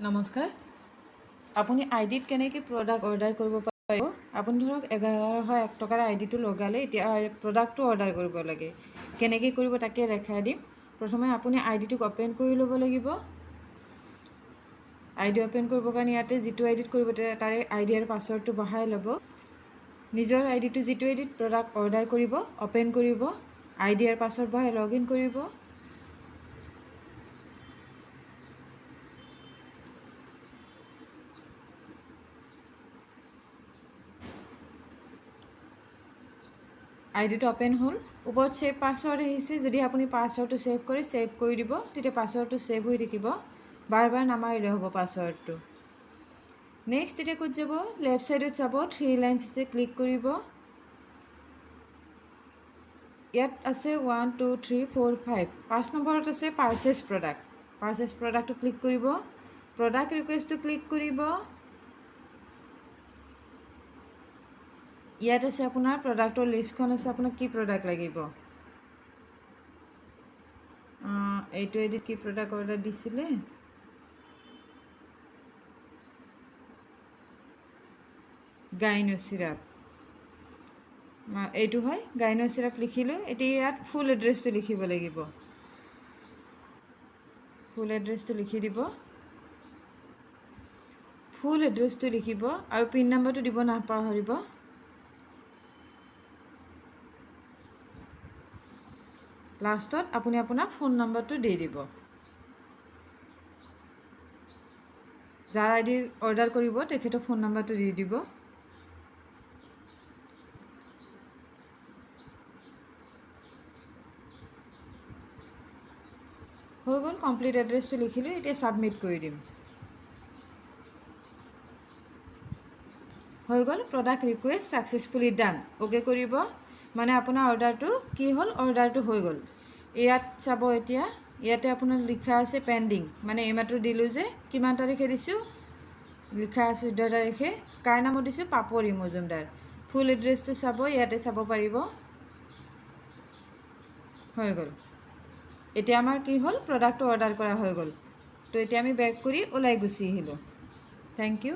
নমস্কাৰ। আপুনি আইডিত কেনেকৈ প্ৰডাক্ট অৰ্ডাৰ কৰিব পাৰিব? আপুনি ধৰক 1101 টকাৰ আইডিটো লগালে, এতিয়া প্ৰডাক্টটো অৰ্ডাৰ কৰিব লাগে। কেনেকৈ কৰিব তাকে দেখাই দিম। প্ৰথমে আপুনি আইডিটোক অ'পেন কৰি ল'ব লাগিব। আইডি অ'পেন কৰিবৰ কাৰণে ইয়াতে যিটো আইডিত কৰিব তাৰে আইডি আৰু পাছৱৰ্ডটো বহাই ল'ব। নিজৰ আইডিটো যিটো আইডিত প্ৰডাক্ট অৰ্ডাৰ কৰিব, অ'পেন কৰিব, আইডি আৰু পাছৱৰ্ড বহাই লগ ইন কৰিব। আইডিটো অ'পেন হ'ল। ওপৰত ছেভ পাছৱৰ্ড আহিছে, যদি আপুনি পাছৱৰ্ডটো ছেভ কৰি দিব, তেতিয়া পাছৱৰ্ডটো ছেভ হৈ থাকিব। বাৰ বাৰ নামাৰিলে হ'ব পাছৱৰ্ডটো। নেক্সট এতিয়া ক'ত যাব? লেফ্ট ছাইডত চাব, 3 লাইনছ আছে, ক্লিক কৰিব। ইয়াত আছে 1 2 3 4 5, 5 নম্বৰত আছে পাৰ্চেছ প্ৰডাক্ট। পাৰ্চেছ প্ৰডাক্টটো ক্লিক কৰিব। প্ৰডাক্ট ৰিকুৱেষ্টটো ক্লিক কৰিব। ইয়াত আছে আপোনাৰ প্ৰডাক্টৰ লিষ্টখন আছে, আপোনাক কি প্ৰডাক্ট লাগিব। এইটো আইডিত কি প্ৰডাক্ট অৰ্ডাৰ দিছিলে, গাইনো চিৰাপ। এইটো হয় গাইনো চিৰাপ, লিখিলোঁ। এতিয়া ইয়াত ফুল এড্ৰেছটো লিখিব লাগিব। ফুল এড্ৰেছটো লিখি দিব। ফুল এড্ৰেছটো লিখিব আৰু পিন নম্বৰটো দিব নাপাহৰিব। লাষ্টত আপুনি আপোনাৰ ফোন নম্বৰটো দি দিব। যাৰ আইডি অৰ্ডাৰ কৰিব তেখেতৰ ফোন নম্বৰটো দি দিব। হৈ গ'ল, কমপ্লিট এড্ৰেছটো লিখিলোঁ। এতিয়া ছাবমিট কৰি দিম। হৈ গ'ল, প্ৰডাক্ট ৰিকুৱেষ্ট ছাকচেছফুলি ডান। অ'কে কৰিব, মানে আপোনাৰ অৰ্ডাৰটো কি হ'ল, অৰ্ডাৰটো হৈ গ'ল। ইয়াত চাব, এতিয়া ইয়াতে আপোনাৰ লিখা আছে পেণ্ডিং, মানে এইমাত্ৰ দিলোঁ যে কিমান তাৰিখে দিছোঁ, লিখা আছে 14 তাৰিখে। কাৰ নামত দিছোঁ? পাপৰি মজুমদাৰ। ফুল এড্ৰেছটো চাব, ইয়াতে চাব পাৰিব। হৈ গ'ল। এতিয়া আমাৰ কি হ'ল, প্ৰডাক্টটো অৰ্ডাৰ কৰা হৈ গ'ল। তো এতিয়া আমি বেক কৰি ওলাই গুচি আহিলোঁ। Thank U.